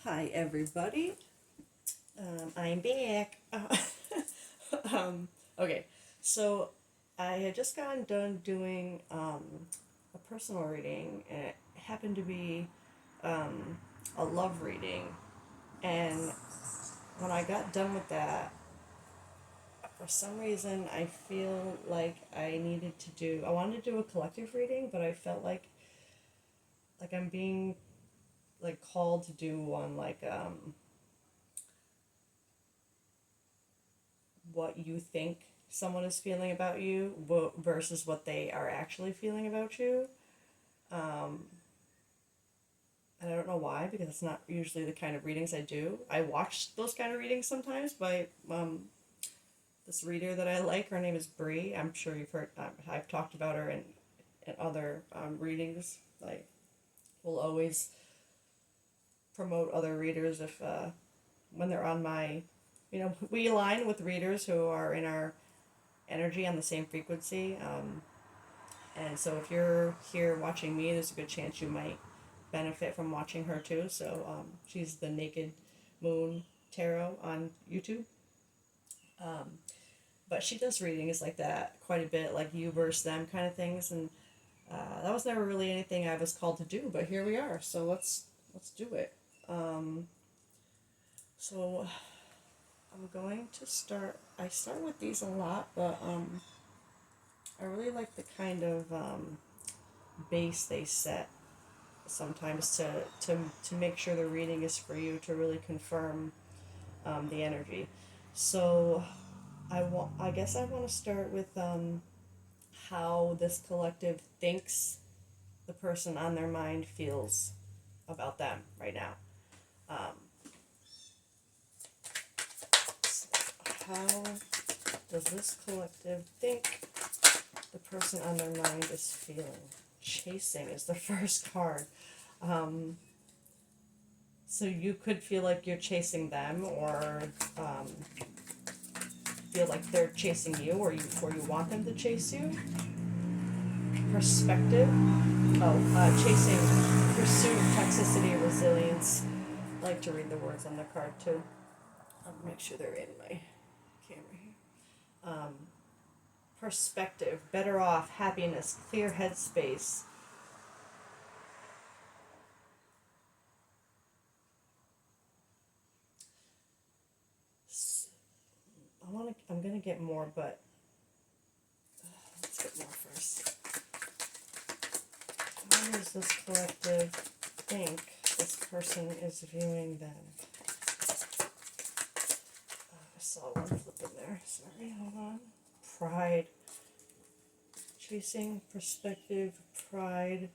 Hi, everybody. I'm back. Okay, so I had just gotten done doing a personal reading, and it happened to be um, a love reading. And when I got done with that, for some reason, I feel like I wanted to do a collective reading, but I felt like I'm being like called to do one what you think someone is feeling about you versus what they are actually feeling about you. Um, and I don't know why, because it's not usually the kind of readings I do. I watch those kind of readings sometimes by this reader that I like. Her name is Bree. I'm sure you've heard. I've talked about her in other readings. Like, will always promote other readers if when they're on my, we align with readers who are in our energy on the same frequency. And so if you're here watching me, there's a good chance you might benefit from watching her too. So she's the Naked Moon Tarot on YouTube. Um, but she does readings like that quite a bit, like you versus them kind of things. And that was never really anything I was called to do, but here we are. So let's do it. Um, so I'm going to start. I start with these a lot, but I really like the kind of base they set sometimes to make sure the reading is for you to really confirm the energy. So I guess I want to start with how this collective thinks the person on their mind feels about them right now. Um, how does this collective think the person on their mind is feeling? Chasing is the first card. Um, so you could feel like you're chasing them, or um, feel like they're chasing you, or you want them to chase you. Perspective. Chasing, pursuit, toxicity, resilience. I like to read the words on the card too. I'll make sure they're in my camera here. Um, Perspective, better off, happiness, clear headspace. I'm gonna get more, but let's get more first. How does this collective think this person is viewing them? I saw one flip in there. Sorry, hold on. Pride. Chasing, perspective, pride.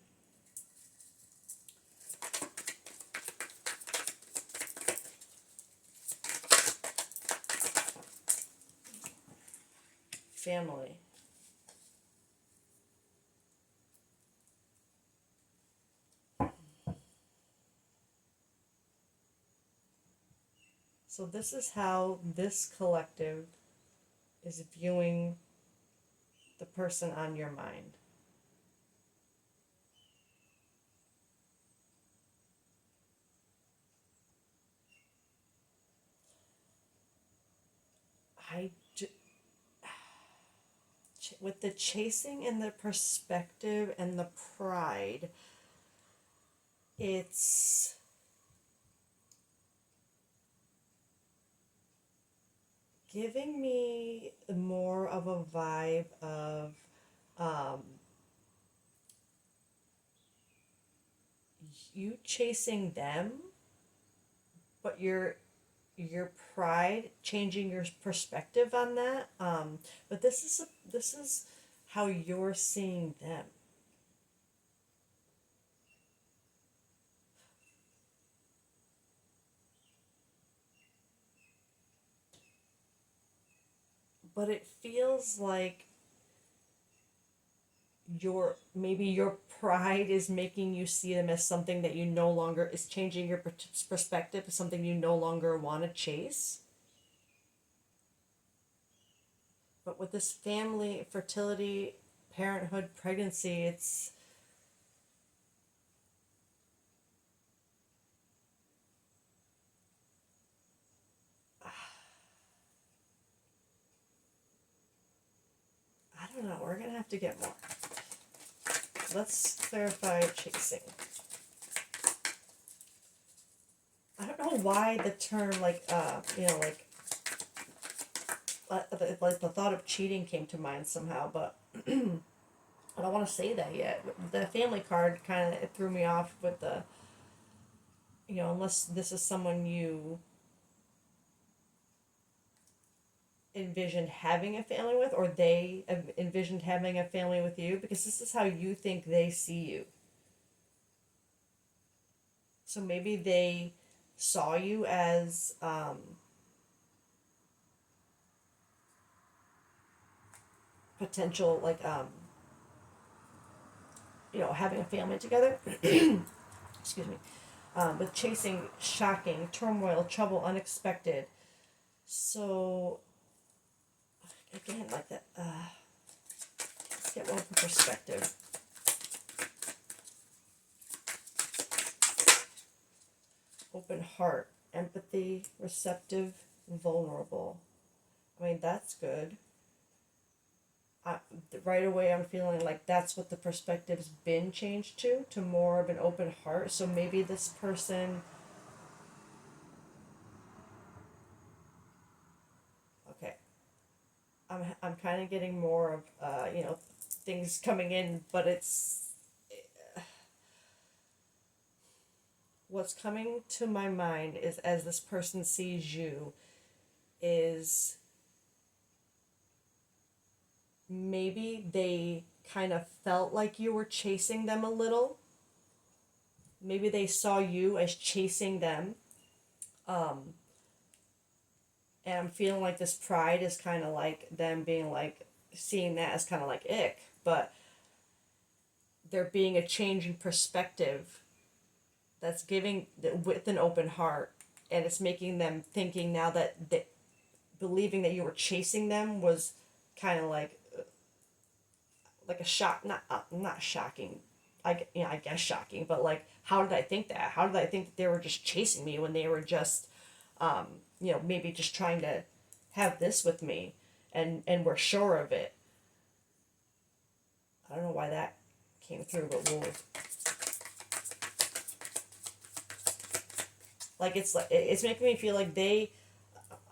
Family. So this is how this collective is viewing the person on your mind. I with the chasing and the perspective and the pride, it's giving me more of a vibe of um, you chasing them, but your pride changing your perspective on that. But this is how you're seeing them. But it feels like your pride is making you see them as something that you no longer is changing your perspective, as something you no longer want to chase. But with this family, fertility, parenthood, pregnancy, we're going to have to get more. Let's clarify chasing. I don't know why the term, like, like the thought of cheating came to mind somehow, but I don't want to say that yet. The family card kind of threw me off with the, unless this is someone you envisioned having a family with, or they envisioned having a family with you, because this is how you think they see you. So maybe they saw you as potential, like, having a family together. Excuse me. With chasing, shocking, turmoil, trouble, unexpected. So again, like that. Let's get one from perspective. Open heart, empathy, receptive, vulnerable. I mean, that's good. Right away I'm feeling like that's what the perspective's been changed to more of an open heart. So maybe this person, okay, I'm kind of getting more of things coming in, but it's what's coming to my mind is, as this person sees you, is maybe they kind of felt like you were chasing them a little. Maybe they saw you as chasing them. And I'm feeling like this pride is kind of like them being like, seeing that as kind of like ick. But there being a change in perspective that's giving with an open heart. And it's making them thinking now that believing that you were chasing them was kind of like a shock, not shocking, I guess shocking, but like, how did I think that? How did I think that they were just chasing me when they were just, maybe just trying to have this with me, and were sure of it. I don't know why that came through, but we'll, like, it's making me feel like I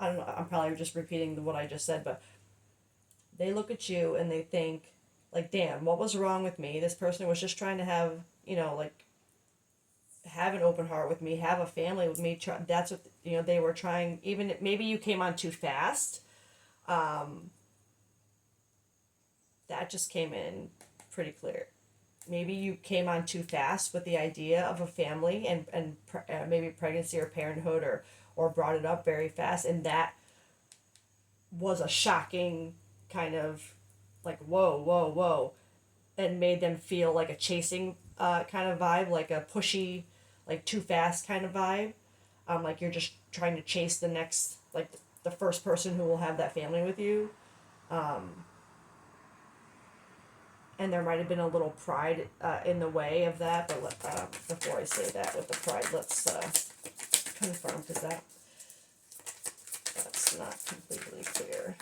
don't know, I'm probably just repeating what I just said, but they look at you and they think, like, damn, what was wrong with me? This person was just trying to have, like, have an open heart with me, have a family with me. That's what, they were trying. Even maybe you came on too fast. That just came in pretty clear. Maybe you came on too fast with the idea of a family and maybe pregnancy or parenthood, or brought it up very fast, and that was a shocking kind of, like, whoa, whoa, whoa, and made them feel like a chasing kind of vibe, like a pushy, like too fast kind of vibe. Like you're just trying to chase the next, like the first person who will have that family with you. And there might have been a little pride in the way of that, but before I say that with the pride, let's confirm, because that's not completely clear.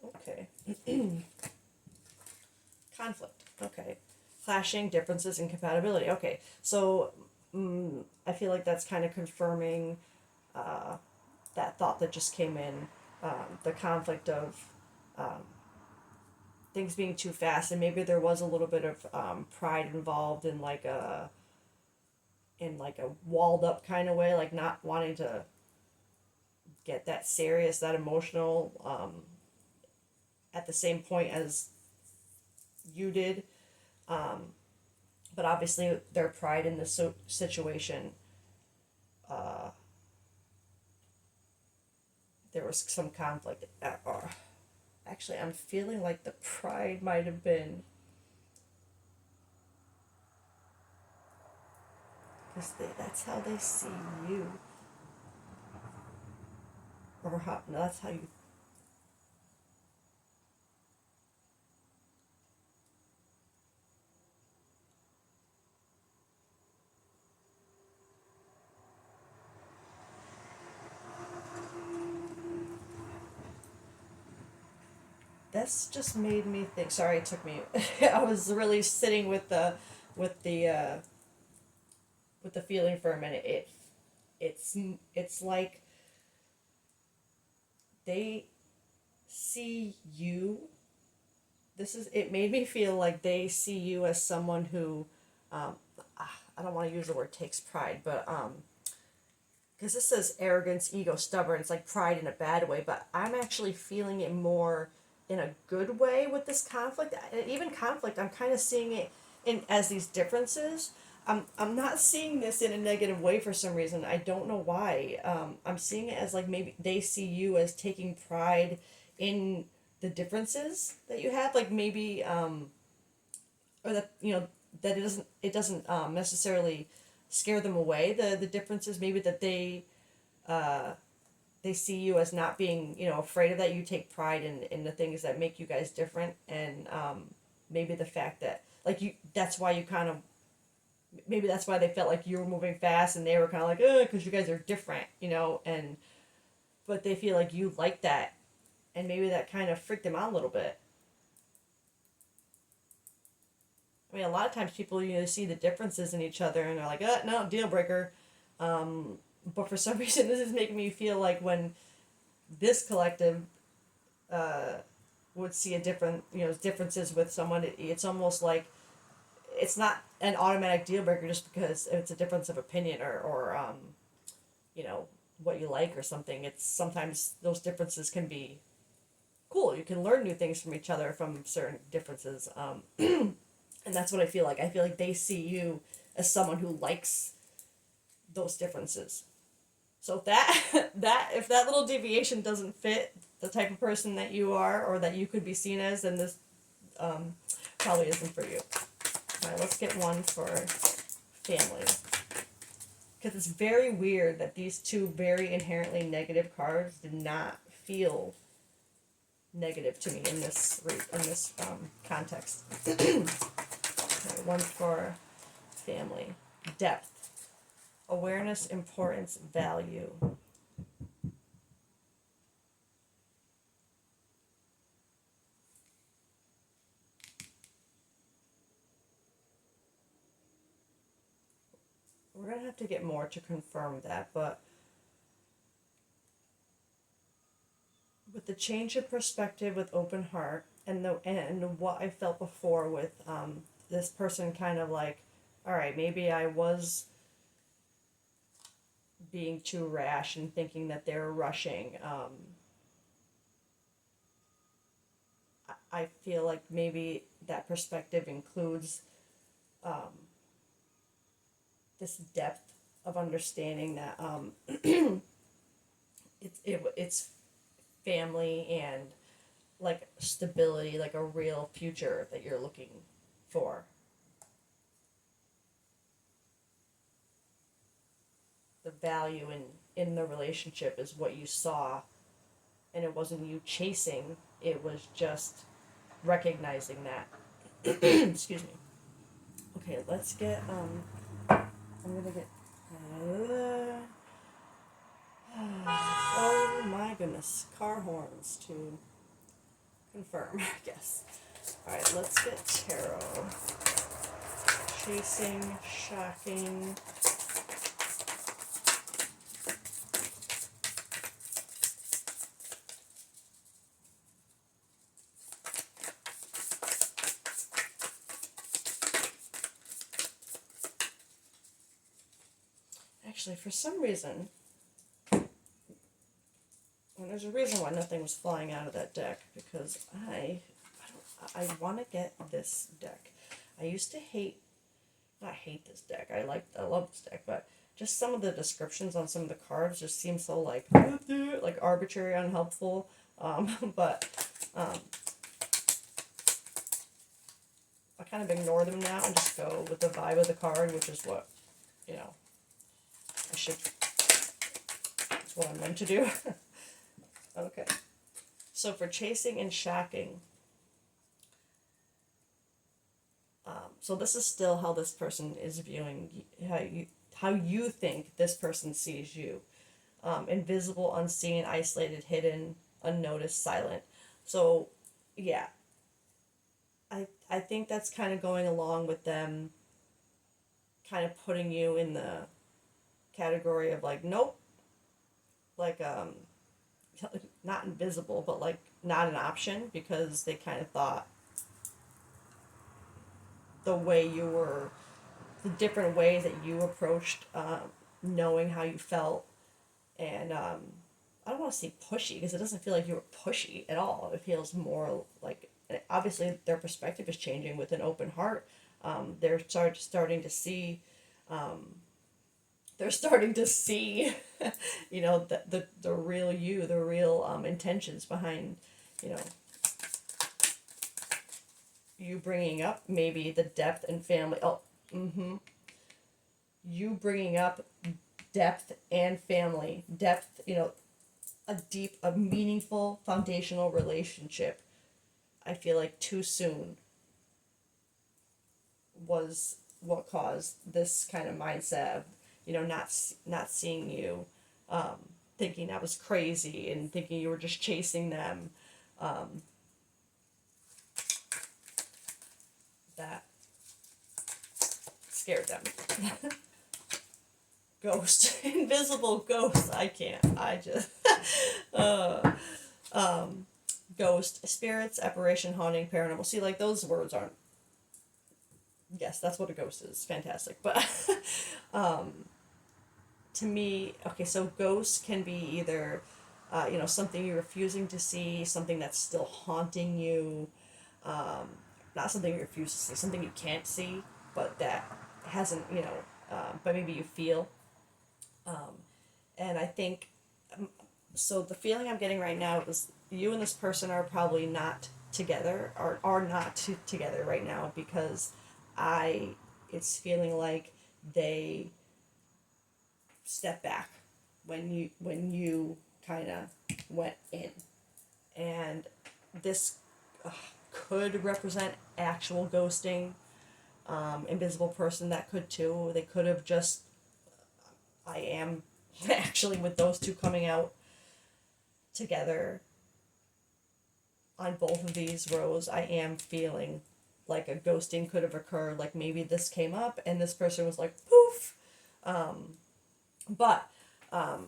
Okay. Conflict. Okay. Clashing, differences, incompatibility. Okay. So I feel like that's kind of confirming that thought that just came in. The conflict of things being too fast, and maybe there was a little bit of pride involved in like a walled up kind of way, like not wanting to get that serious, that emotional, at the same point as you did. But obviously their pride in this situation, there was some conflict. Actually, I'm feeling like the pride might have been, because that's how they see you, or how, no, that's how you. That's just made me think. Sorry, it took me. I was really sitting with the uh, with the feeling for a minute. It's like they see you. It made me feel like they see you as someone who, um, I don't want to use the word takes pride, but because this says arrogance, ego, stubborn. It's like pride in a bad way, but I'm actually feeling it more in a good way with this conflict. Even conflict, I'm kind of seeing it in as these differences. I'm not seeing this in a negative way for some reason. I don't know why. I'm seeing it as like maybe they see you as taking pride in the differences that you have. Like maybe, or that, that it doesn't necessarily scare them away. The differences maybe that they see you as not being, afraid of that. You take pride in the things that make you guys different, and maybe the fact that like you that's why you kind of maybe that's why they felt like you were moving fast and they were kind of like, because you guys are different, and but they feel like you like that, and maybe that kind of freaked them out a little bit. I mean, a lot of times people, see the differences in each other and they're like, no, deal breaker. But for some reason, this is making me feel like when this collective uh, would see a different, differences with someone, it's almost like it's not an automatic deal breaker just because it's a difference of opinion or you know, what you like or something. It's sometimes those differences can be cool. You can learn new things from each other from certain differences. And that's what I feel like. I feel like they see you as someone who likes those differences. So if that if that little deviation doesn't fit the type of person that you are or that you could be seen as, then this um, probably isn't for you. All right, let's get one for family. Because it's very weird that these two very inherently negative cards did not feel negative to me in this context. Okay, one for family. Depth, awareness, importance, value. We're gonna have to get more to confirm that, but with the change of perspective with open heart and what I felt before with this person kind of like, all right, maybe I was being too rash and thinking that they're rushing. I feel like maybe that perspective includes this depth of understanding that it's family and like stability, like a real future that you're looking for. The value in the relationship is what you saw, and it wasn't you chasing, it was just recognizing that. Excuse me. Okay, let's get I'm gonna get oh my goodness, car horns to confirm, I guess. Alright, let's get tarot. Chasing, shocking. Actually, for some reason, and there's a reason why nothing was flying out of that deck, because I want to get this deck. I used to not hate this deck. I love this deck, but just some of the descriptions on some of the cards just seem so like arbitrary, unhelpful. But I kind of ignore them now and just go with the vibe of the card, which is what I should. It's what I'm meant to do. Okay. So for chasing and shocking, so this is still how this person is viewing how you think this person sees you. Invisible, unseen, isolated, hidden, unnoticed, silent. So yeah, I think that's kind of going along with them kind of putting you in the category of like, nope, like not invisible, but like not an option, because they kind of thought the way you were, the different ways that you approached knowing how you felt, and I don't want to say pushy because it doesn't feel like you were pushy at all. It feels more like, obviously their perspective is changing with an open heart. They're starting to see, they're starting to see, you know, the real you, the real intentions behind, you know, you bringing up maybe the depth and family. Oh, mm-hmm. You bringing up depth and family, depth, you know, a deep, a meaningful, foundational relationship. I feel like too soon was what caused this kind of mindset of, you know, not seeing you, thinking I was crazy and thinking you were just chasing them. That scared them. Ghost, invisible ghost. I can't. I just ghost, spirits, apparition, haunting, paranormal. See, like those words aren't. Yes, that's what a ghost is. Fantastic, but to me, okay, so ghosts can be either, you know, something you're refusing to see, something that's still haunting you, not something you refuse to see, something you can't see, but that hasn't, you know, but maybe you feel. And I think, so the feeling I'm getting right now is you and this person are probably not together, or are not together right now, because I, it's feeling like they step back when you kind of went in, and this could represent actual ghosting, invisible person, that could too. They could have just, I am actually, with those two coming out together on both of these rows, I am feeling like a ghosting could have occurred. Like maybe this came up and this person was like poof. But I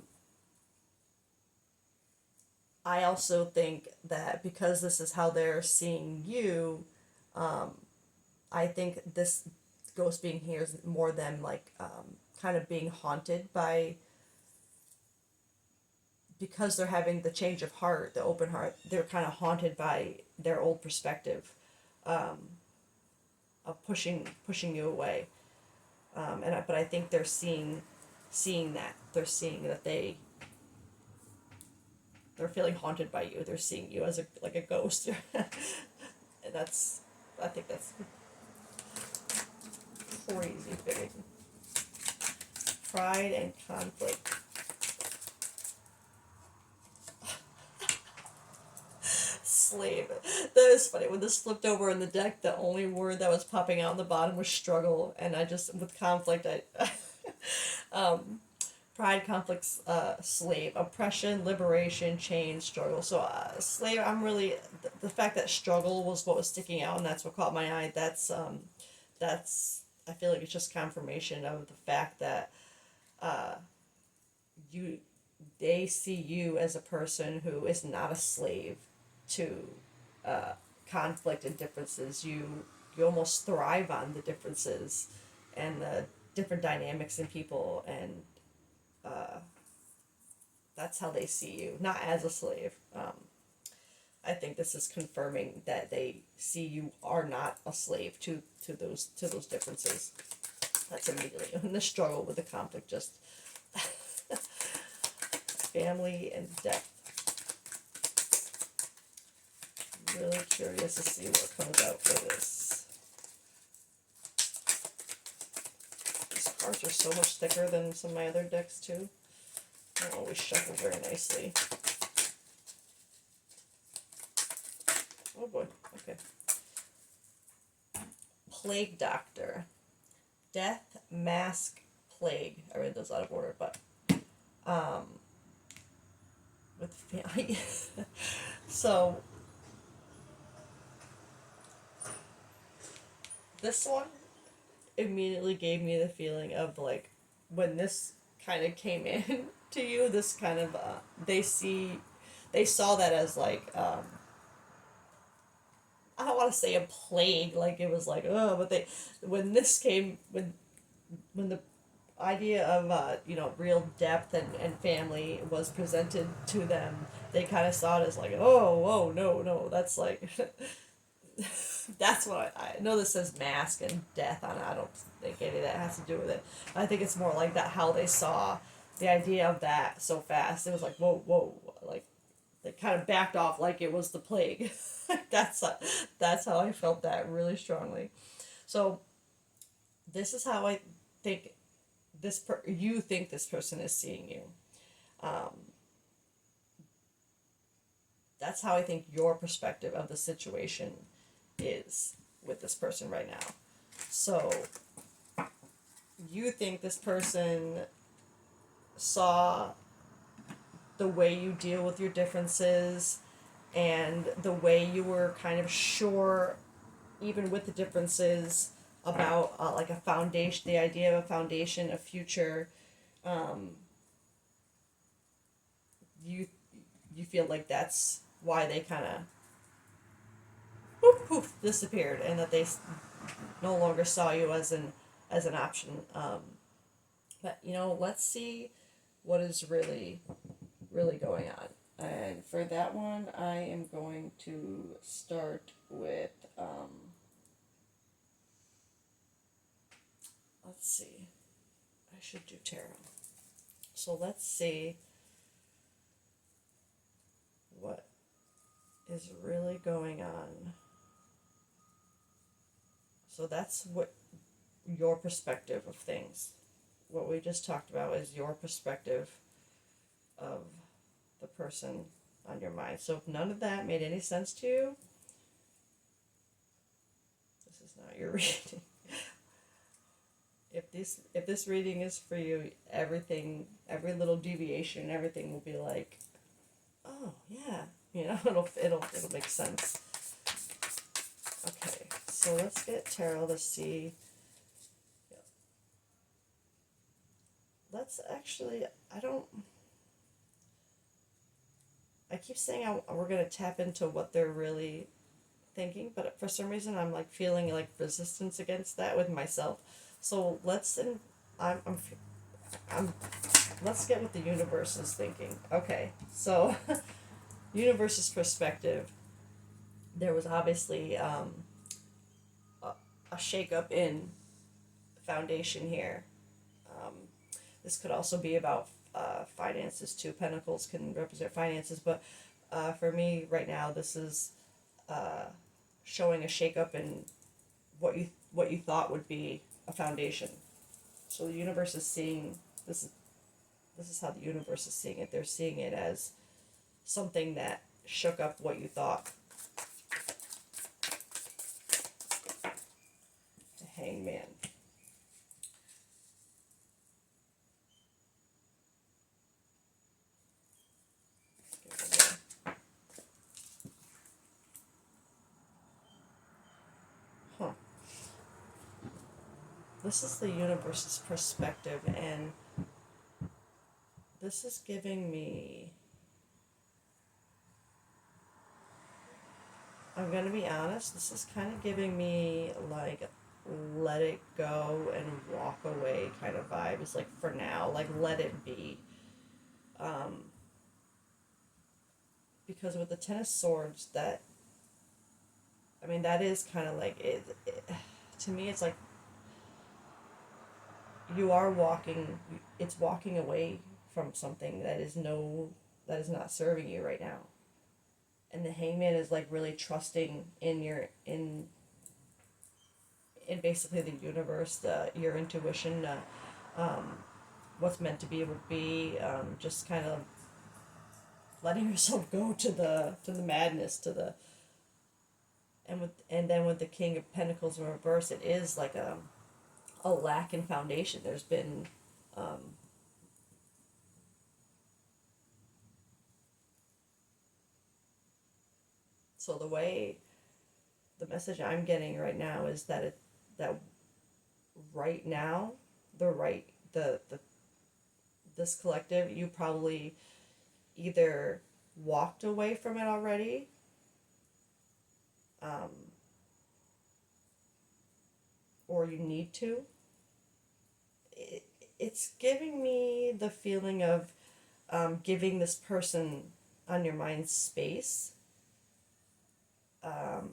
also think that because this is how they're seeing you, I think this ghost being here is more than like, kind of being haunted by, because they're having the change of heart, the open heart, they're kind of haunted by their old perspective, of pushing you away. But I think they're seeing that, they're seeing that they're feeling haunted by you. They're seeing you as a, like a ghost, and that's, I think that's crazy big. Pride and conflict. Slave. That is funny. When this flipped over in the deck, the only word that was popping out on the bottom was struggle, and I just, with conflict, I pride, conflicts, slave, oppression, liberation, change, struggle. So slave, I'm really, the fact that struggle was what was sticking out, and that's what caught my eye. That's I feel like it's just confirmation of the fact that you they see you as a person who is not a slave to conflict and differences. You almost thrive on the differences and the different dynamics in people, and that's how they see you, not as a slave. I think this is confirming that they see you are not a slave to those differences. That's immediately, and the struggle with the conflict, just family and death. Really curious to see what comes out for this. These cards are so much thicker than some of my other decks too. They don't always shuffle very nicely. Oh boy, okay. Plague Doctor. Death, Mask, Plague. I read those out of order, but with family. So this one immediately gave me the feeling of like when this kind of came in to you, this kind of they saw that as like I don't want to say a plague, like it was like oh, but they when this came when the idea of real depth and family was presented to them, they kind of saw it as like oh whoa no that's like that's what I know. This says mask and death on it. I don't think any of that has to do with it. I think it's more like that how they saw the idea of that so fast. It was like whoa, like they kind of backed off like it was the plague. that's that's how I felt that really strongly. So this is how I think you think this person is seeing you. Um, that's how I think your perspective of the situation is with this person right now. So you think this person saw the way you deal with your differences and the way you were kind of sure, even with the differences, about like a foundation, the idea of a foundation, a future. Um, you you feel like that's why they kind of poof disappeared, and that they no longer saw you as an option. But let's see what is really going on. And for that one, I am going to start with let's see. I should do tarot. So let's see what is really going on. So that's what your perspective of things. What we just talked about is your perspective of the person on your mind. So if none of that made any sense to you, this is not your reading. If this reading is for you, every little deviation, everything will be like, oh yeah, it'll make sense. Okay, so let's get tarot to see. Let's actually, I keep saying we're going to tap into what they're really thinking, but for some reason I'm like feeling like resistance against that with myself. So I'm let's get what the universe is thinking. Okay, so universe's perspective, there was obviously a shakeup in foundation here. Um, this could also be about finances too. Pentacles can represent finances, but for me right now, this is showing a shakeup in what you thought would be a foundation. So the universe is seeing this. This is how the universe is seeing it. They're seeing it as something that shook up what you thought. The Hangman. Huh. This is the universe's perspective, and this is giving me, I'm gonna be honest, this is kind of giving me like let it go and walk away kind of vibe. It's like for now, like let it be. Um, because with the Ten of Swords, that is kind of like to me, it's like you are walking. It's walking away from something that is not serving you right now. And the Hangman is like really trusting in basically the universe, your intuition, um, what's meant to be able to be, just kind of letting yourself go to the madness, and then with the King of Pentacles in reverse, it is like a lack in foundation. There's been so the message I'm getting right now is that that right now, the right the this collective, you probably either walked away from it already, um, or you need to. It, it's giving me the feeling of giving this person on your mind space, um,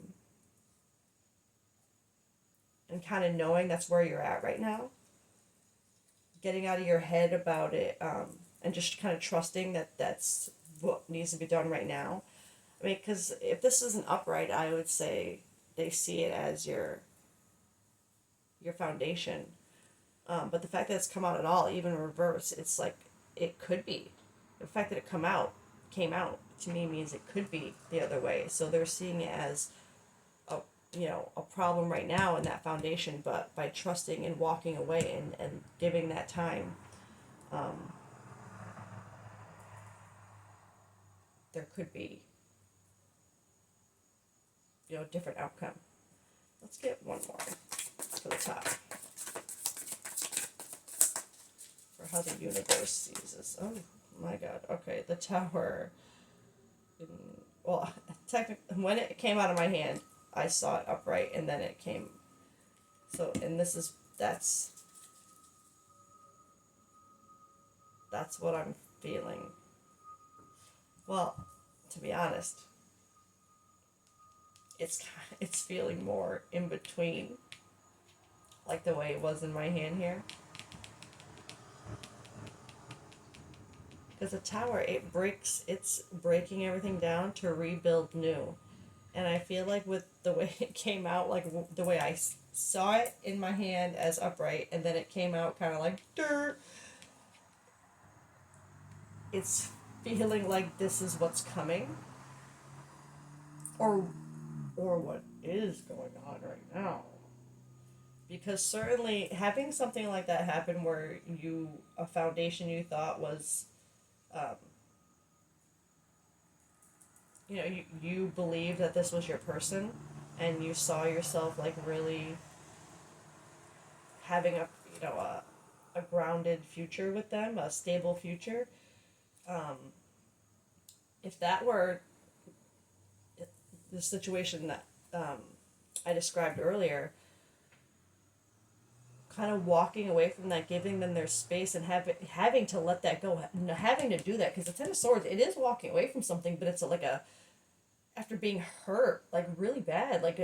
and kind of knowing that's where you're at right now. Getting out of your head about it, and just kind of trusting that that's what needs to be done right now. I mean, because if this is an upright, I would say they see it as your foundation. But the fact that it's come out at all, even reverse, it's like it could be. The fact that it came out to me means it could be the other way. So they're seeing it as a a problem right now in that foundation, but by trusting and walking away and giving that time, um, there could be different outcome. Let's get one more for the top for how the universe sees this. Oh my God. Okay, the Tower. Well, technically, when it came out of my hand, I saw it upright, and then it came. So, and that's what I'm feeling. Well, to be honest, it's feeling more in between, like the way it was in my hand here. Because the Tower, it's breaking everything down to rebuild new. And I feel like with the way it came out, like the way I saw it in my hand as upright, and then it came out kind of like dirt, it's feeling like this is what's coming, or what is going on right now. Because certainly having something like that happen where a foundation you thought was, um, you believed that this was your person, and you saw yourself like really having a grounded future with them, a stable future. Um, if that were the situation that I described earlier, kind of walking away from that, giving them their space, and having to let that go, having to do that, because the Ten of Swords, it is walking away from something, but it's like after being hurt like really bad, like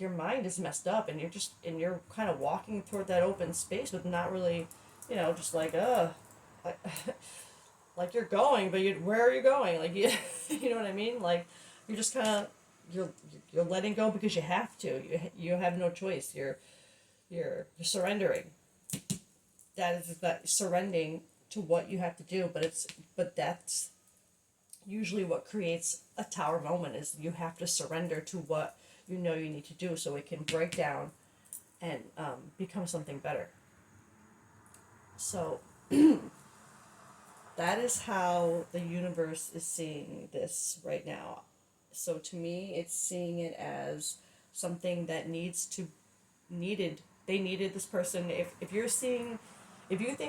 your mind is messed up, and you're kind of walking toward that open space with not really, just like like, like you're going, but where are you going? Like you know what I mean? Like you're just kind of you're letting go because you have to. You have no choice. You're surrendering. That is that surrendering to what you have to do, but that's usually what creates a Tower moment is you have to surrender to what you need to do so it can break down and become something better. So that is how the universe is seeing this right now. So to me, it's seeing it as something that they needed this person. If you think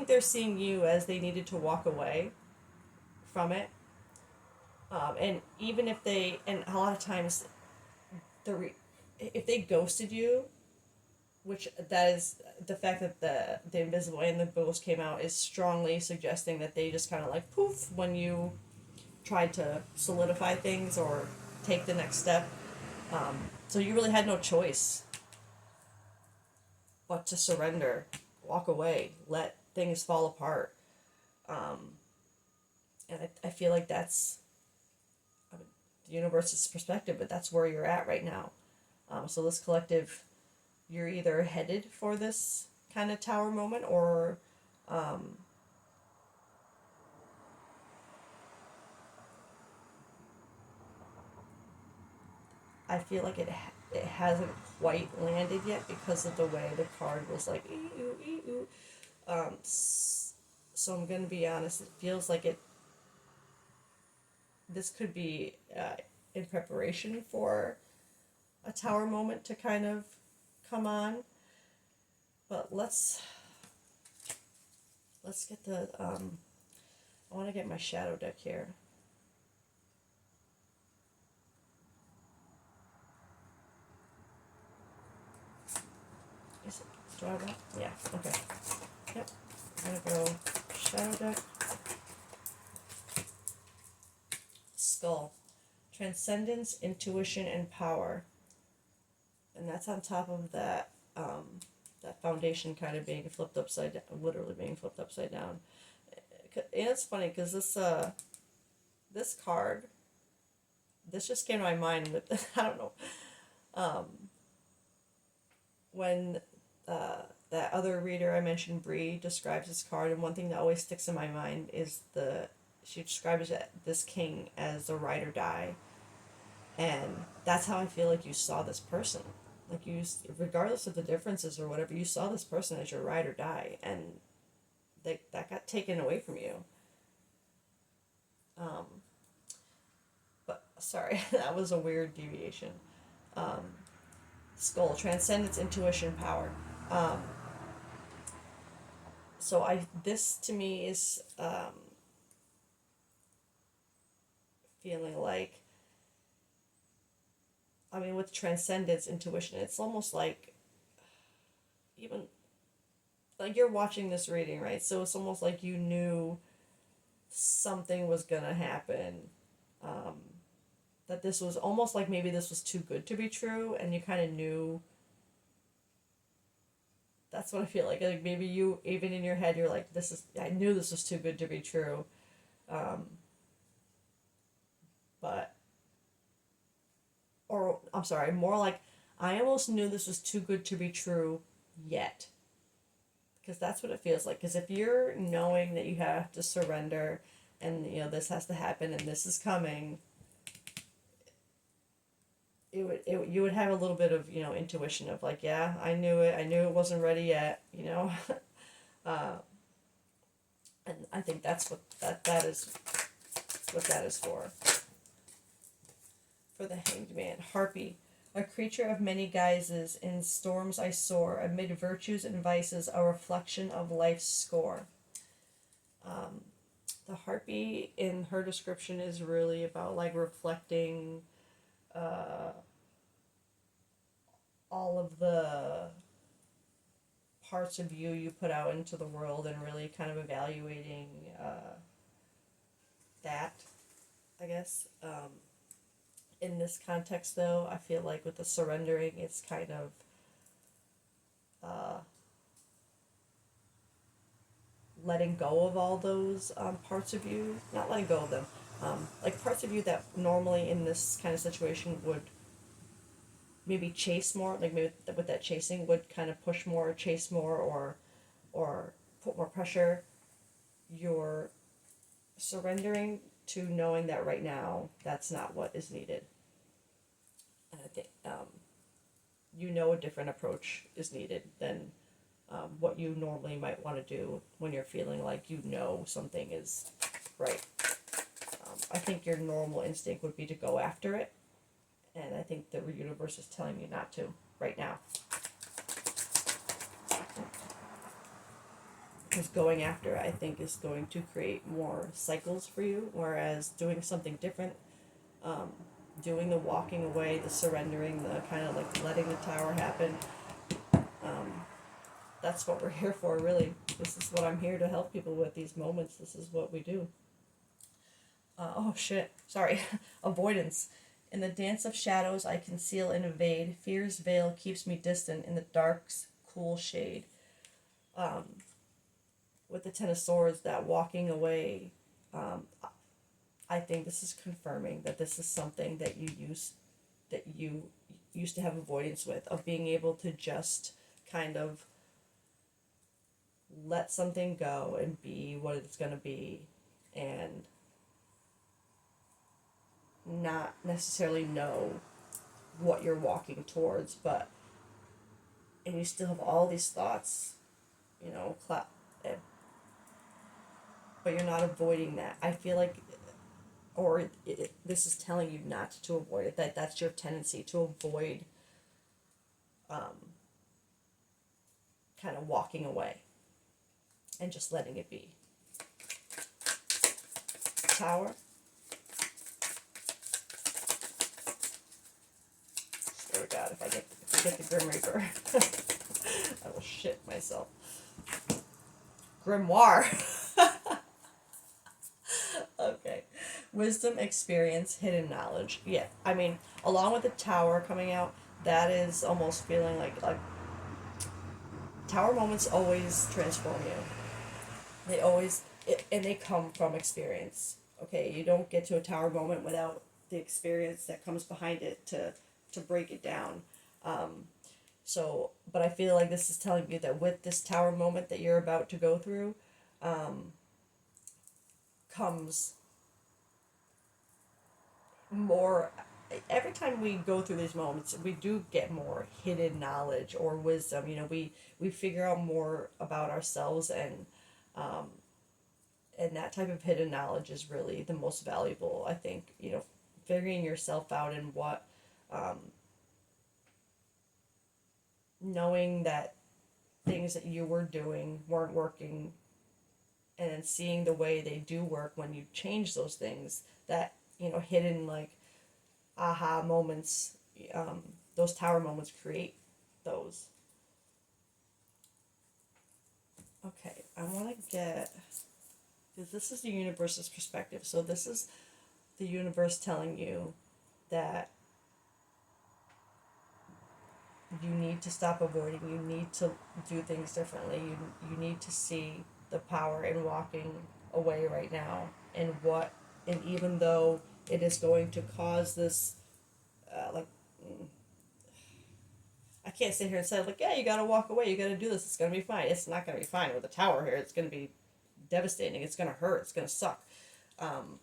they're seeing you as they needed to walk away from it, and even if and a lot of times if they ghosted you, which that is the fact that the Invisible and the Ghost came out is strongly suggesting that they just kind of like poof when you tried to solidify things or take the next step. So you really had no choice but to surrender, walk away, let things fall apart. Um, and I feel like that's the universe's perspective, but that's where you're at right now. So this collective, you're either headed for this kind of Tower moment, or I feel like it hasn't quite landed yet because of the way the card was like ee, ee, ee. So I'm gonna be honest. It feels like this could be in preparation for a Tower moment to kind of come on. But let's get the I want to get my shadow deck here. Is it, do I want? Yeah, okay. Yep. I'm gonna go shadow deck. Skull. Transcendence, intuition, and power. And that's on top of that foundation kind of being flipped upside down, literally being flipped upside down. And it's funny because this card, this just came to my mind with I don't know, when that other reader I mentioned, Bree, describes this card, and one thing that always sticks in my mind is she describes this king as a ride or die, and that's how I feel like you saw this person. Like regardless of the differences or whatever, you saw this person as your ride or die, and that got taken away from you. But sorry, that was a weird deviation. Skull, transcendence, intuition, power. So this to me is feeling like, I mean, with transcendence, intuition, it's almost like, even like you're watching this reading, right? So it's almost like you knew something was gonna happen. That this was almost like maybe this was too good to be true, and you kind of knew. That's what I feel like. Like maybe you, even in your head, you're like, I knew this was too good to be true. But, or I'm sorry, more like, I almost knew this was too good to be true yet. Because that's what it feels like. Because if you're knowing that you have to surrender, and this has to happen and this is coming, you would have a little bit of intuition of like, yeah, I knew it wasn't ready yet, and I think that's what that is for. For the Hanged Man, Harpy, a creature of many guises, in storms I soar, amid virtues and vices, a reflection of life's score. The Harpy in her description is really about like reflecting all of the parts of you put out into the world, and really kind of evaluating that, I guess. In this context, though, I feel like with the surrendering, it's kind of letting go of all those parts of you. Not letting go of them. Like parts of you that normally in this kind of situation would maybe chase more, like maybe with that chasing would kind of push more, chase more, or put more pressure. You're surrendering to knowing that right now that's not what is needed. And I think a different approach is needed than what you normally might want to do when you're feeling like something is right. I think your normal instinct would be to go after it, and I think the universe is telling you not to right now. Because going after it, I think, is going to create more cycles for you, whereas doing something different, doing the walking away, the surrendering, the kind of like letting the tower happen, that's what we're here for, really. This is what I'm here to help people with, these moments. This is what we do. Oh shit, sorry. Avoidance. In the dance of shadows I conceal and evade. Fear's veil keeps me distant in the dark's cool shade. With the Ten of Swords, that walking away, I think this is confirming that this is something that you used to have avoidance with, of being able to just kind of let something go and be what it's going to be, and not necessarily know what you're walking towards, and you still have all these thoughts, but you're not avoiding that. I feel like, this is telling you not to avoid it, that's your tendency to avoid kind of walking away and just letting it be. Tower. Swear to God, if I get the Grim Reaper, I will shit myself. Grimoire. Okay. Wisdom, experience, hidden knowledge. Yeah, I mean, along with the Tower coming out, that is almost feeling like Tower moments always transform you. They always, and they come from experience. Okay, you don't get to a Tower moment without the experience that comes behind it to break it down. So, but I feel like this is telling you that with this Tower moment that you're about to go through, comes more. Every time we go through these moments, we do get more hidden knowledge or wisdom. You know, we figure out more about ourselves, and that type of hidden knowledge is really the most valuable. I think, you know, figuring yourself out and what, knowing that things that you were doing weren't working, and then seeing the way they do work when you change those things. That, you know, hidden like aha moments, those Tower moments create those. Okay, I want to get, because this is the universe's perspective. So this is the universe telling you that you need to stop avoiding. You need to do things differently. You need to see the power in walking away right now, and even though it is going to cause this, like, I can't sit here and say like, yeah, you gotta walk away. You gotta do this. It's gonna be fine. It's not gonna be fine with a Tower here. It's gonna be devastating. It's gonna hurt. It's gonna suck. But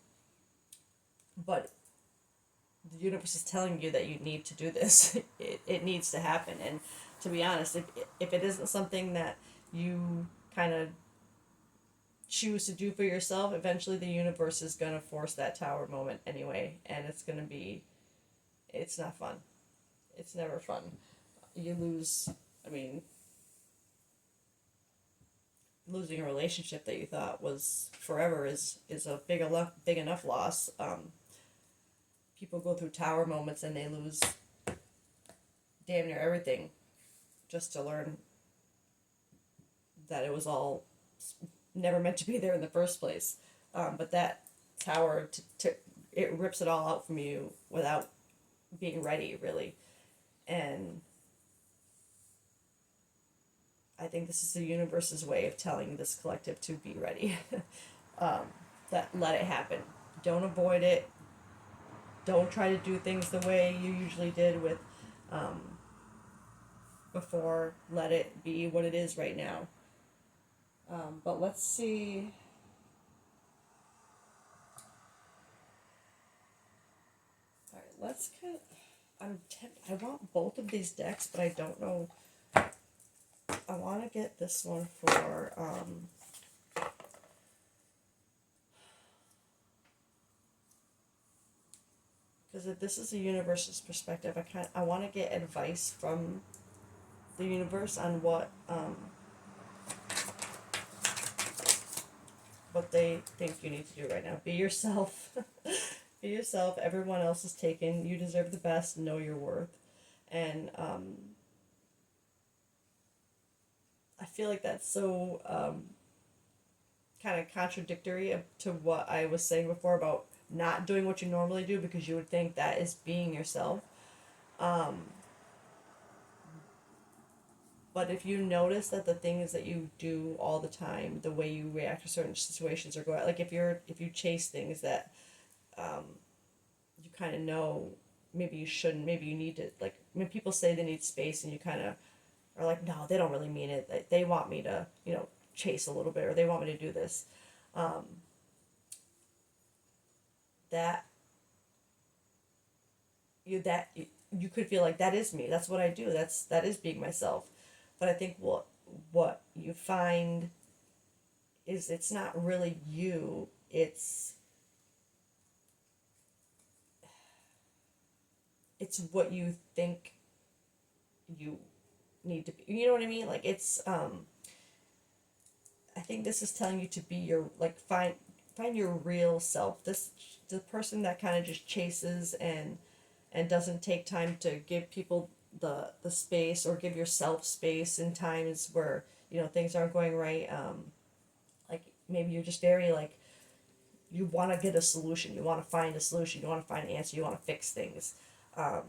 the universe is telling you that you need to do this. It needs to happen. And to be honest, if it isn't something that you kind of choose to do for yourself, eventually the universe is going to force that Tower moment anyway. And it's going to be, it's not fun. It's never fun. You lose, I mean, losing a relationship that you thought was forever is a big enough loss. People go through Tower moments and they lose damn near everything just to learn that it was all never meant to be there in the first place. But that Tower, it rips it all out from you without being ready, really. And I think this is the universe's way of telling this collective to be ready. That let it happen. Don't avoid it. Don't try to do things the way you usually did with before. Let it be what it is right now. But let's see. All right, let's kind of. I want both of these decks, but I don't know. I want to get this one for because if this is the universe's perspective, I want to get advice from the universe on what they think you need to do right now. Be yourself. Be yourself. Everyone else is taken. You deserve the best. Know your worth. And I feel like that's so kind of contradictory to what I was saying before about not doing what you normally do, because you would think that is being yourself. But if you notice that the things that you do all the time, the way you react to certain situations or go out, like if you chase things that you kind of know maybe you shouldn't, maybe you need to, like when people say they need space and you kind of are like, no, they don't really mean it. They want me to, you know, chase a little bit, or they want me to do this. That you could feel like that is me. That's what I do. That is being myself. But I think what you find is it's not really you. It's what you think you need to be, you know what I mean? Like it's I think this is telling you to be your, like, find your real self. This, the person that kind of just chases and doesn't take time to give people the space, or give yourself space in times where, you know, things aren't going right. Like maybe you're just very like, you want to get a solution, you want to find a solution, you want to find an answer, you want to fix things. um,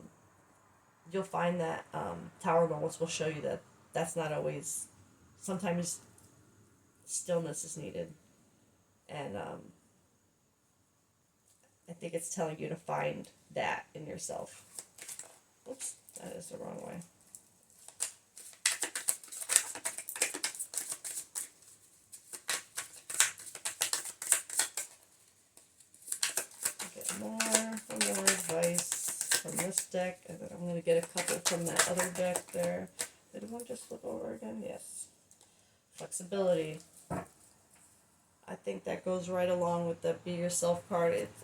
you'll find that tower moments will show you that that's not always, sometimes stillness is needed. And I think it's telling you to find that in yourself. Oops, that is the wrong way. Get more advice from this deck, and then I'm going to get a couple from that other deck there. Did one just flip over again? Yes. Flexibility. I think that goes right along with the be yourself card. It's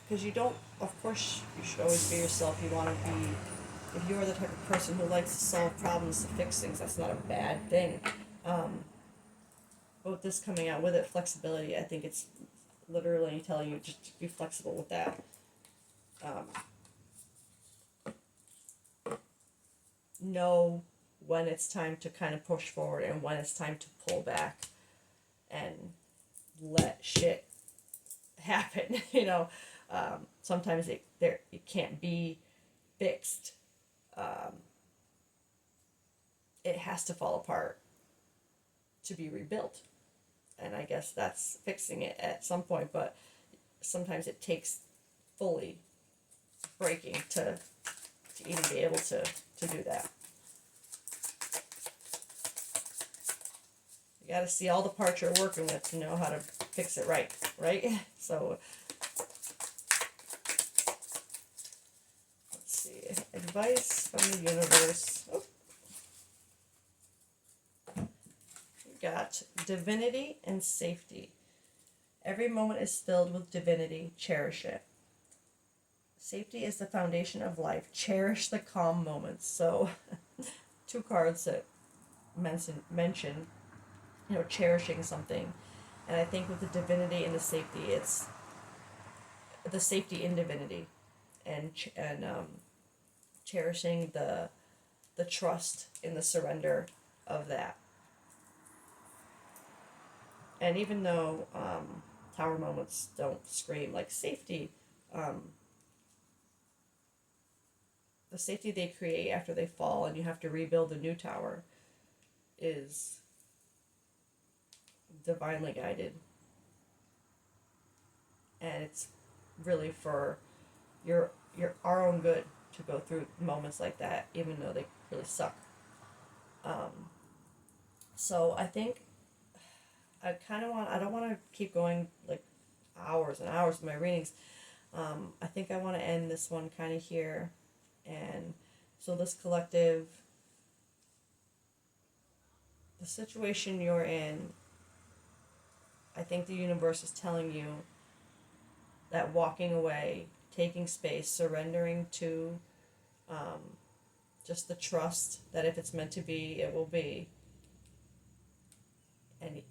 because you don't, of course, you should always be yourself. You want to be, if you're the type of person who likes to solve problems, to fix things, that's not a bad thing. But with this coming out with it, flexibility, I think it's literally telling you just to be flexible with that. Know when it's time to kind of push forward and when it's time to pull back and let shit happen. You know, sometimes it can't be fixed. It has to fall apart to be rebuilt, and I guess that's fixing it at some point. But sometimes it takes fully breaking to even be able to do that. You got to see all the parts you're working with to know how to fix it right? So let's see. Advice from the universe. Oh. We got divinity and safety. Every moment is filled with divinity. Cherish it. Safety is the foundation of life. Cherish the calm moments. So, two cards that mention, you know, cherishing something. And I think with the divinity and the safety, it's the safety in divinity, and cherishing the trust in the surrender of that. And even though tower moments don't scream like safety, the safety they create after they fall and you have to rebuild a new tower is divinely guided. And it's really for our own good to go through moments like that, even though they really suck. So I think I don't want to keep going like hours and hours with my readings. I think I want to end this one kind of here. And so this collective, the situation you're in, I think the universe is telling you that walking away, taking space, surrendering to just the trust that if it's meant to be, it will be. And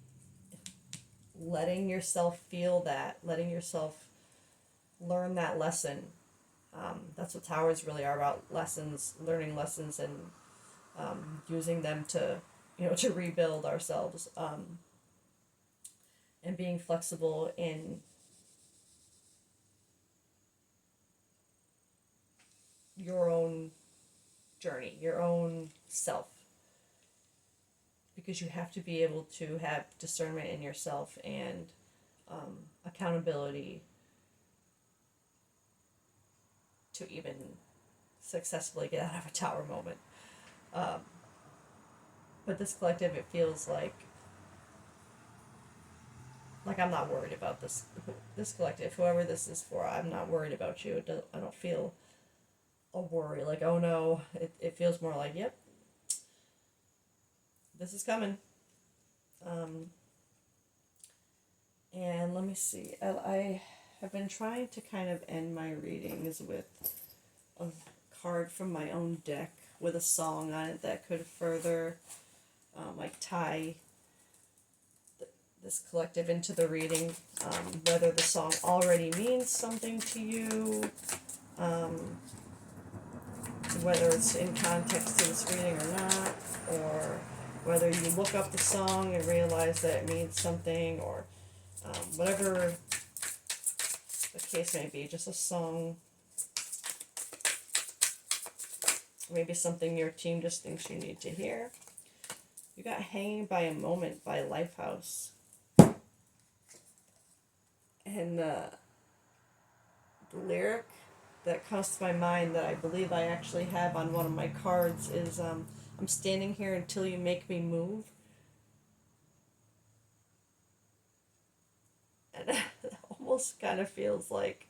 letting yourself feel that, letting yourself learn that lesson. That's what towers really are about: lessons, learning lessons, and using them to, to rebuild ourselves, and being flexible in your own journey, your own self. Because you have to be able to have discernment in yourself and accountability to even successfully get out of a tower moment. But this collective, it feels like I'm not worried about this collective, whoever this is for. I'm not worried about you. I don't feel a worry like, oh no. It feels more like, yep, this is coming. And let me see. I have been trying to kind of end my readings with a card from my own deck. with a song on it that could further like tie this collective into the reading, whether the song already means something to you, whether it's in context to this reading or not, or whether you look up the song and realize that it means something, or whatever the case may be, just a song, maybe something your team just thinks you need to hear. You got Hanging by a Moment by Lifehouse. And the lyric that comes to my mind that I believe I actually have on one of my cards is, I'm standing here until you make me move. And it almost kind of feels like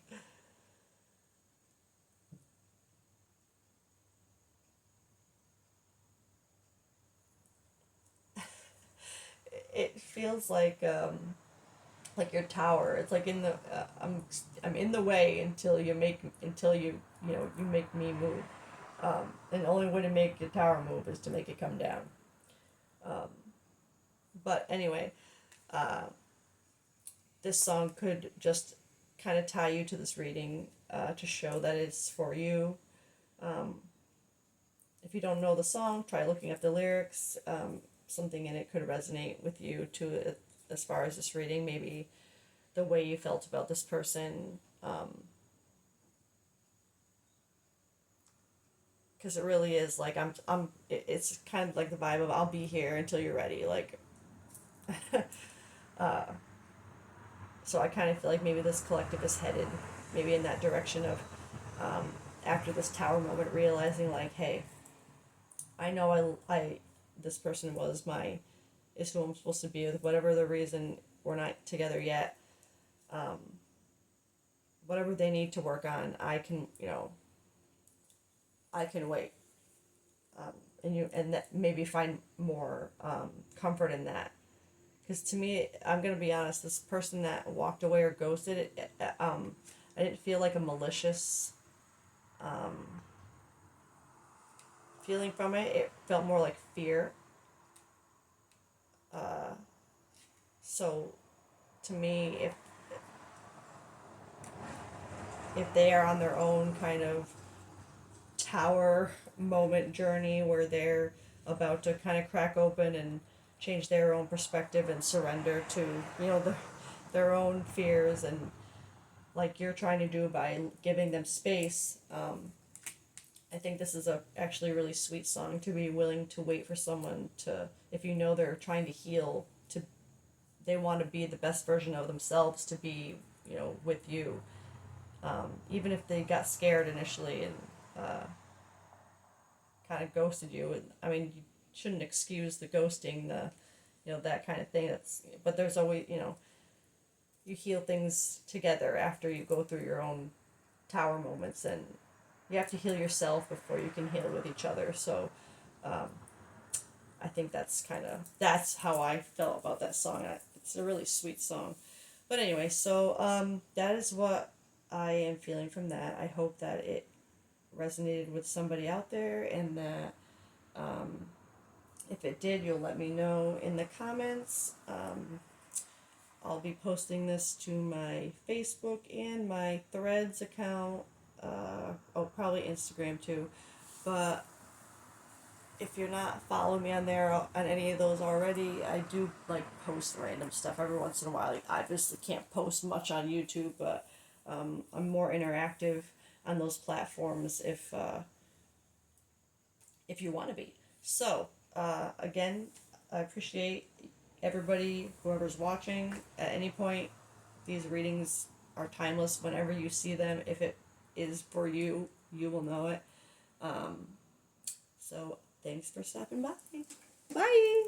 it feels like your tower. It's like in the I'm in the way until you make you make me move. And the only way to make your tower move is to make it come down. But anyway, this song could just kind of tie you to this reading, to show that it's for you. If you don't know the song, try looking up the lyrics. Something in it could resonate with you too, as far as this reading. Maybe the way you felt about this person. Because it really is like it's kind of like the vibe of I'll be here until you're ready. Like, so I kind of feel like maybe this collective is headed maybe in that direction of, after this tower moment, realizing like, hey, I know I this person is who I'm supposed to be with, whatever the reason we're not together yet. Whatever they need to work on, I can wait. And that maybe find more comfort in that. Because to me, I'm gonna be honest, this person that walked away or ghosted, I didn't feel like a malicious feeling from it. It felt more like fear. So, to me, if they are on their own kind of tower moment journey where they're about to kind of crack open and change their own perspective and surrender to their own fears, and like you're trying to do by giving them space, I think this is actually a really sweet song to be willing to wait for someone to, if you know they're trying to heal, they want to be the best version of themselves, to be with you, even if they got scared initially and kind of ghosted you. And I mean, you shouldn't excuse the ghosting, that kind of thing. But there's always, you heal things together after you go through your own tower moments, and you have to heal yourself before you can heal with each other. So I think that's how I felt about that song. It's a really sweet song. But anyway, so that is what I am feeling from that. I hope that it resonated with somebody out there, and that if it did, you'll let me know in the comments. I'll be posting this to my Facebook and my Threads account. Probably Instagram too. But if you're not following me on there, on any of those already, I do like post random stuff every once in a while. I obviously can't post much on YouTube, but I'm more interactive on those platforms if you want to be. So again, I appreciate everybody, whoever's watching at any point. These readings are timeless. Whenever you see them, if it is for you, you will know it. So thanks for stopping by. Bye.